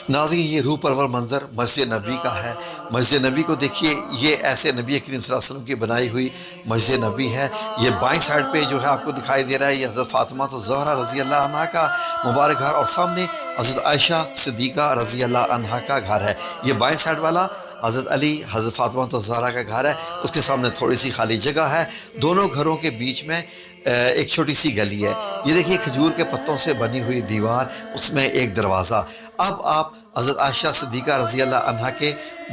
ناظرین یہ روح پرور منظر مسجد نبی کا ہے۔ مسجد نبی کو دیکھیے، یہ ایسے نبی کریم صلی اللہ علیہ وسلم کی بنائی ہوئی مسجد نبی ہے۔ یہ بائیں سائڈ پہ جو ہے آپ کو دکھائی دے رہا ہے، یہ حضرت فاطمہ الزہرا رضی اللہ عنہا کا مبارک گھر، اور سامنے حضرت عائشہ صدیقہ رضی اللہ عنہا کا گھر ہے۔ یہ بائیں سائڈ والا حضرت علی حضرت فاطمہ الزہرا کا گھر ہے، اس کے سامنے تھوڑی سی خالی جگہ ہے۔ دونوں گھروں کے بیچ میں ایک چھوٹی سی گلی ہے۔ یہ دیکھیے کھجور کے پتوں سے بنی ہوئی دیوار، اس میں ایک دروازہ۔ اب آپ حضرت عائشہ صدیقہ رضی اللہ عنہا کے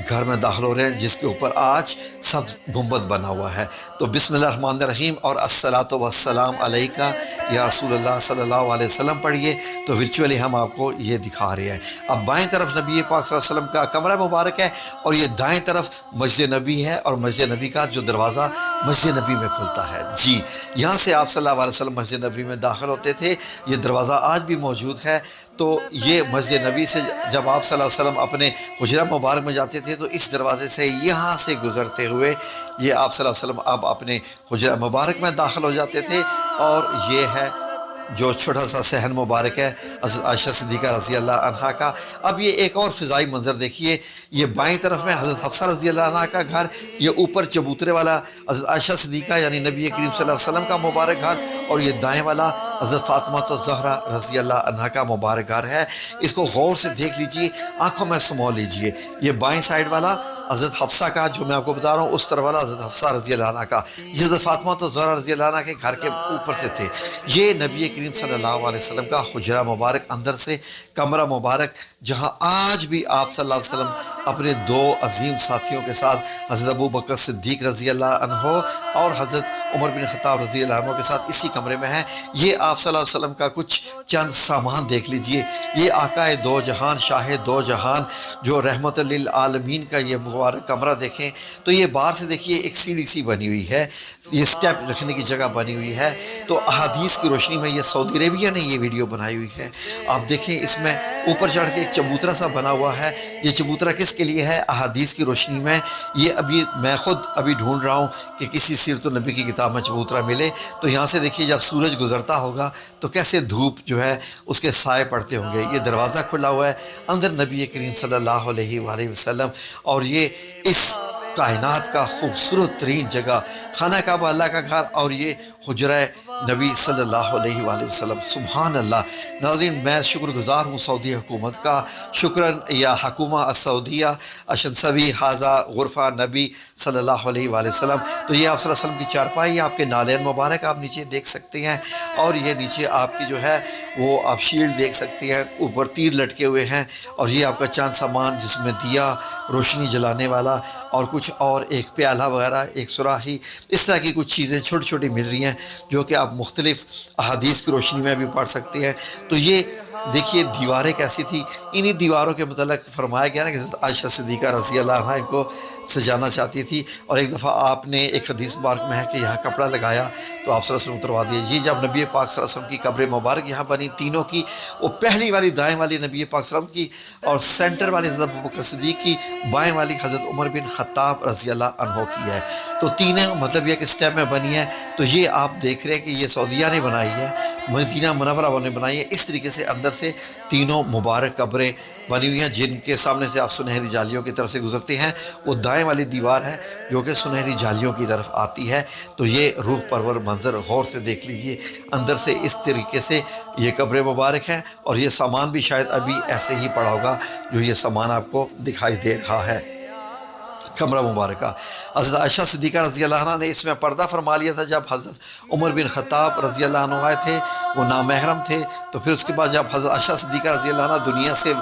گھر میں داخل ہو رہے ہیں، جس کے اوپر آج سبز گنبد بنا ہوا ہے۔ تو بسم اللہ الرحمن الرحیم اور الصلاۃ والسلام علیکہ یا رسول اللہ صلی اللہ علیہ وسلم پڑھیے۔ تو ورچولی ہم آپ کو یہ دکھا رہے ہیں۔ اب بائیں طرف نبی پاک صلی اللہ علیہ وسلم کا کمرہ مبارک ہے، اور یہ دائیں طرف مسجد نبی ہے، اور مسجد نبی کا جو دروازہ مسجد نبی میں کھلتا ہے۔ جی یہاں سے آپ صلی اللہ علیہ وسلم مسجد نبی میں داخل ہوتے تھے۔ یہ دروازہ آج بھی موجود ہے۔ تو یہ مسجد نبی سے جب آپ صلی اللہ علیہ وسلم اپنے حجرہ مبارک میں جاتے تھے تو اس دروازے سے یہاں سے گزرتے ہوئے یہ آپ صلی اللہ علیہ وسلم اب اپنے حجرہ مبارک میں داخل ہو جاتے تھے۔ اور یہ ہے جو چھوٹا سا صحن مبارک ہے حضرت عائشہ صدیقہ رضی اللہ عنہا کا۔ اب یہ ایک اور فضائی منظر دیکھیے، یہ بائیں طرف میں حضرت حفصہ رضی اللہ عنہا کا گھر، یہ اوپر چبوترے والا حضرت عائشہ صدیقہ یعنی نبی کریم صلی اللہ علیہ وسلم کا مبارک گھر، اور یہ دائیں والا حضرت فاطمہ الزہرا رضی اللہ عنہا کا مبارک گھر ہے۔ اس کو غور سے دیکھ لیجئے، آنکھوں میں سمو لیجئے۔ یہ بائیں سائڈ والا حضرت حفصہ کا جو میں آپ کو بتا رہا ہوں، اس طرف والا حضرت حفصہ رضی اللہ عنہ کا، یہ حضرت فاطمہ الزہرا رضی اللہ عنہ کے گھر کے اوپر سے تھے۔ یہ نبی کریم صلی اللہ علیہ وسلم کا حجرہ مبارک، اندر سے کمرہ مبارک، جہاں آج بھی آپ صلی اللہ علیہ وسلم اپنے دو عظیم ساتھیوں کے ساتھ حضرت ابو بکر صدیق رضی اللہ عنہ اور حضرت عمر بن خطاب رضی اللہ عنہ کے ساتھ اسی کمرے میں ہیں۔ یہ آپ صلی اللہ علیہ وسلم کا کچھ چند سامان دیکھ لیجئے۔ یہ آقا دو جہان، شاہ دو جہان، جو رحمت للعالمین کا یہ مبارک کمرہ دیکھیں تو یہ باہر سے دیکھیے ایک سیڑھی سی بنی ہوئی ہے، یہ سٹیپ رکھنے کی جگہ بنی ہوئی ہے۔ تو احادیث کی روشنی میں یہ سعودی عربیہ نے یہ ویڈیو بنائی ہوئی ہے۔ آپ دیکھیں اس میں اوپر چڑھ کے ایک چبوترا سا بنا ہوا ہے۔ یہ چبوترا کس کے لیے ہے؟ احادیث کی روشنی میں یہ میں خود ابھی ڈھونڈ رہا ہوں کہ کسی سیرت النبی کی کتاب میں چبوترا ملے۔ تو یہاں سے دیکھیے جب سورج گزرتا ہوگا تو کیسے دھوپ جو ہے اس کے سائے پڑتے ہوں گے۔ یہ دروازہ کھلا ہوا ہے، اندر نبی کریم صلی اللہ علیہ وآلہ وسلم، اور یہ اس کائنات کا خوبصورت ترین جگہ خانہ کعبہ اللہ کا گھر، اور یہ حجرہ نبی صلی اللہ علیہ وآلہ وسلم۔ سبحان اللہ۔ ناظرین میں شکر گزار ہوں سعودی حکومت کا، شکراً یا حکومہ السعودیہ اشنسوی حاضہ غرفہ نبی صلی اللہ علیہ وآلہ وسلم۔ تو یہ آپ صلی اللہ علیہ وسلم کی چارپائی، آپ کے نالین مبارک آپ نیچے دیکھ سکتے ہیں، اور یہ نیچے آپ کی جو ہے وہ آپ شیلڈ دیکھ سکتے ہیں، اوپر تیر لٹکے ہوئے ہیں، اور یہ آپ کا چاند سامان جس میں دیا روشنی جلانے والا اور کچھ اور ایک پیالہ وغیرہ، ایک سراہی، اس طرح کی کچھ چیزیں چھوٹی چھوٹی مل رہی ہیں جو کہ آپ مختلف احادیث کی روشنی میں بھی پڑھ سکتے ہیں۔ تو یہ دیکھیے دیواریں کیسی تھی، انہی دیواروں کے متعلق فرمایا گیا نا کہ حضرت عائشہ صدیقہ رضی اللہ عنہا ان کو سجانا چاہتی تھی، اور ایک دفعہ آپ نے ایک حدیث مبارک میں ہے کہ یہاں کپڑا لگایا تو آپ صلی اللہ علیہ وسلم اتروا دیے۔ یہ جب نبی پاک صلی اللہ علیہ وسلم کی قبر مبارک یہاں بنی تینوں کی، وہ پہلی والی دائیں والی نبی پاک صلی اللہ علیہ وسلم کی، اور سینٹر والی حضرت ابو بکر صدیق کی، بائیں والی حضرت عمر بن خطاب رضی اللہ عنہ کی ہے۔ تو تینوں مطلب یہ کہ اسٹیپ میں بنی ہے۔ تو یہ آپ دیکھ رہے ہیں کہ یہ سعودیہ نے بنائی ہے، مدینہ منورہ نے بنائی ہے۔ اس طریقے سے اندر سے تینوں مبارک قبریں بنی ہوئی ہیں، جن کے سامنے سے آپ سنہری جالیوں کی طرف سے گزرتے ہیں۔ وہ دائیں والی دیوار ہے جو کہ سنہری جالیوں کی طرف آتی ہے۔ تو یہ روح پرور منظر غور سے دیکھ لیجیے، اندر سے اس طریقے سے یہ قبر مبارک ہیں، اور یہ سامان بھی شاید ابھی ایسے ہی پڑا ہوگا جو یہ سامان آپ کو دکھائی دے رہا ہے۔ کمرہ مبارکہ حضرت عائشہ صدیقہ رضی اللہ عنہ نے اس میں پردہ فرما لیا تھا جب حضرت عمر بن خطاب رضی اللہ عنہ آئے تھے، وہ نامحرم تھے۔ تو پھر اس کے بعد جب حضرت عائشہ صدیقہ رضی اللہ عنہ دنیا سے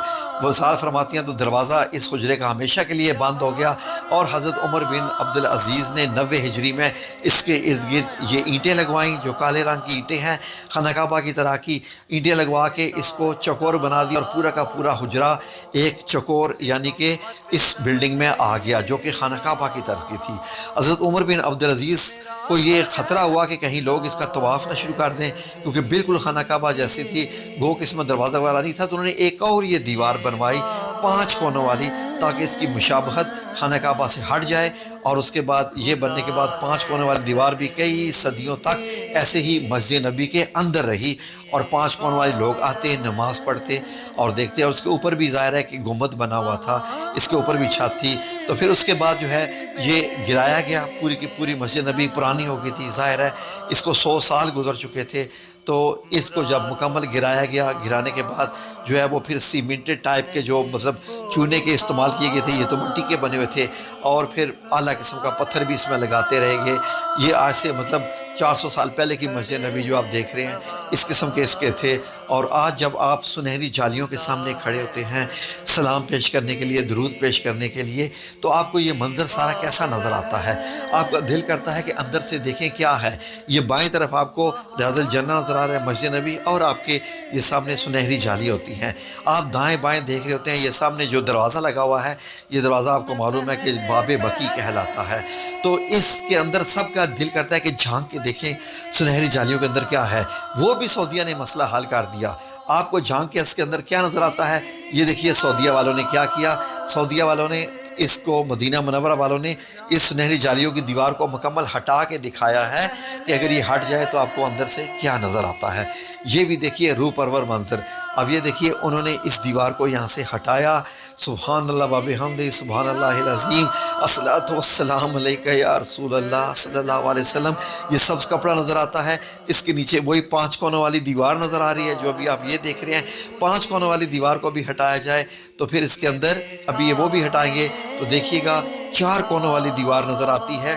وصال فرماتی ہیں تو دروازہ اس حجرے کا ہمیشہ کے لیے بند ہو گیا، اور حضرت عمر بن عبدالعزیز نے 90 ہجری میں اس کے ارد گرد یہ اینٹیں لگوائیں جو کالے رنگ کی اینٹیں ہیں، خانہ کعبہ کی طرح کی اینٹیں لگوا کے اس کو چکور بنا دیا، اور پورا کا پورا حجرہ ایک چکور یعنی کہ اس بلڈنگ میں آ گیا جو کہ خانہ کعبہ کی طرز کی تھی۔ حضرت عمر بن عبدالعزیز کو یہ خطرہ ہوا کہ کہیں لوگ اس کا طواف نہ شروع کر دیں، کیونکہ بالکل خانہ کعبہ جیسی تھی، گو کہ اس میں دروازہ وغیرہ نہیں تھا۔ تو انہوں نے ایک اور یہ دیوار بنوائی 5 کونوں والی، تاکہ اس کی مشابہت خانہ کعبہ سے ہٹ جائے، اور اس کے بعد یہ بننے کے بعد 5 کونے والی دیوار بھی کئی صدیوں تک ایسے ہی مسجد نبی کے اندر رہی، اور 5 کونے والے لوگ آتے، نماز پڑھتے اور دیکھتے، اور اس کے اوپر بھی ظاہر ہے کہ گنبد بنا ہوا تھا، اس کے اوپر بھی چھت تھی۔ تو پھر اس کے بعد جو ہے یہ گرایا گیا، پوری کی پوری مسجد نبی پرانی ہو گئی تھی، ظاہر ہے اس کو 100 سال گزر چکے تھے۔ تو اس کو جب مکمل گرایا گیا، گرانے کے بعد جو ہے وہ پھر سیمنٹڈ ٹائپ کے جو مطلب چونے کے استعمال کیے گئے تھے، یہ تو مٹی کے بنے ہوئے تھے، اور پھر اعلیٰ قسم کا پتھر بھی اس میں لگاتے رہے گے۔ یہ آج سے مطلب 400 سال پہلے کی مسجد نبی جو آپ دیکھ رہے ہیں، اس قسم کے اس کے تھے۔ اور آج جب آپ سنہری جالیوں کے سامنے کھڑے ہوتے ہیں سلام پیش کرنے کے لیے، درود پیش کرنے کے لیے، تو آپ کو یہ منظر سارا کیسا نظر آتا ہے؟ آپ کا دل کرتا ہے کہ اندر سے دیکھیں کیا ہے۔ یہ بائیں طرف آپ کو ریاض الجنہ نظر آ رہا ہے، مسجد نبی، اور آپ کے یہ سامنے سنہری جالی ہوتی ہیں۔ آپ دائیں بائیں دیکھ رہے ہوتے ہیں، یہ سامنے جو دروازہ لگا ہوا ہے، یہ دروازہ آپ کو معلوم ہے کہ باب بقی کہلاتا ہے۔ تو اس کے اندر سب کا دل کرتا ہے کہ جھانک کے دیکھیں سنہری جالیوں کے اندر کیا ہے۔ وہ بھی سعودیہ نے مسئلہ حل کر دیا۔ آپ کو جھانک کے اس کے اندر کیا نظر آتا ہے؟ یہ دیکھیے سعودیہ والوں نے کیا کیا۔ سعودیہ والوں نے اس کو، مدینہ منورہ والوں نے اس سنہری جالیوں کی دیوار کو مکمل ہٹا کے دکھایا ہے کہ اگر یہ ہٹ جائے تو آپ کو اندر سے کیا نظر آتا ہے۔ یہ بھی دیکھیے روح پرور منظر۔ اب یہ دیکھیے انہوں نے اس دیوار کو یہاں سے ہٹایا۔ سبحان اللہ و بحمدہ، سبحان اللہ العظیم، الصلاۃ والسلام علیکہ یا رسول اللہ صلی اللہ علیہ وسلم۔ یہ سبز کپڑا نظر آتا ہے، اس کے نیچے وہی 5 کونوں والی دیوار نظر آ رہی ہے جو ابھی آپ یہ دیکھ رہے ہیں۔ 5 کونوں والی دیوار کو بھی ہٹایا جائے تو پھر اس کے اندر ابھی یہ وہ بھی ہٹائیں گے تو دیکھیے گا 4 کونوں والی دیوار نظر آتی ہے۔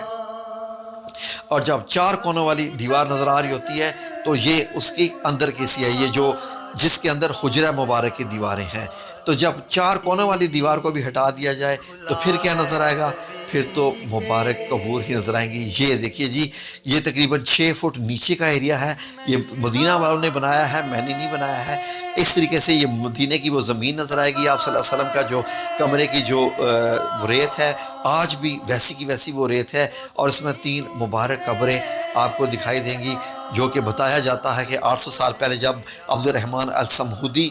اور جب 4 کونوں والی دیوار نظر آ رہی ہوتی ہے تو یہ اس کی اندر کی سی ہے، یہ جو جس کے اندر حجرہ مبارک کی دیواریں ہیں۔ تو جب 4 کونوں والی دیوار کو بھی ہٹا دیا جائے تو پھر کیا نظر آئے گا؟ پھر تو مبارک قبور ہی نظر آئیں گی۔ یہ دیکھیے جی، یہ تقریباً 6 فٹ نیچے کا ایریا ہے۔ یہ مدینہ والوں نے بنایا ہے، میں نے نہیں بنایا ہے۔ اس طریقے سے یہ مدینہ کی وہ زمین نظر آئے گی۔ آپ صلی اللہ علیہ وسلم کا جو کمرے کی جو ریت ہے، آج بھی ویسی کی ویسی وہ ریت ہے، اور اس میں 3 مبارک قبریں آپ کو دکھائی دیں گی، جو کہ بتایا جاتا ہے کہ 800 سال پہلے جب عبد الرحمن السمہودی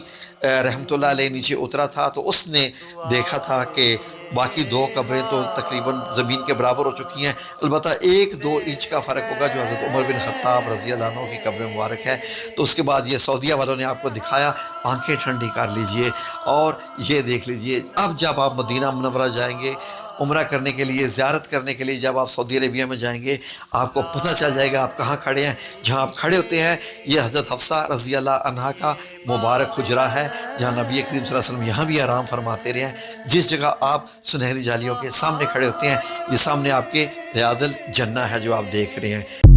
رحمۃ اللہ علیہ نیچے اترا تھا تو اس نے دیکھا تھا کہ باقی 2 قبریں تو تقریباً زمین کے برابر ہو چکی ہیں، البتہ 1-2 انچ کا فرق ہوگا جو حضرت عمر بن خطاب رضی اللہ عنہ کی قبر مبارک ہے۔ تو اس کے بعد یہ سعودیہ والوں نے آپ کو دکھایا، آنکھیں ٹھنڈی کر لیجئے اور یہ دیکھ لیجئے۔ اب جب آپ مدینہ منورہ جائیں گے عمرہ کرنے کے لیے، زیارت کرنے کے لیے، جب آپ سعودی عربیہ میں جائیں گے آپ کو پتہ چل جائے گا آپ کہاں کھڑے ہیں۔ جہاں آپ کھڑے ہوتے ہیں یہ حضرت حفصہ رضی اللہ عنہا کا مبارک حجرہ ہے، جہاں نبی کریم صلی اللہ علیہ وسلم یہاں بھی آرام فرماتے رہے ہیں۔ جس جگہ آپ سنہری جالیوں کے سامنے کھڑے ہوتے ہیں، یہ سامنے آپ کے ریاض الجنہ ہے جو آپ دیکھ رہے ہیں۔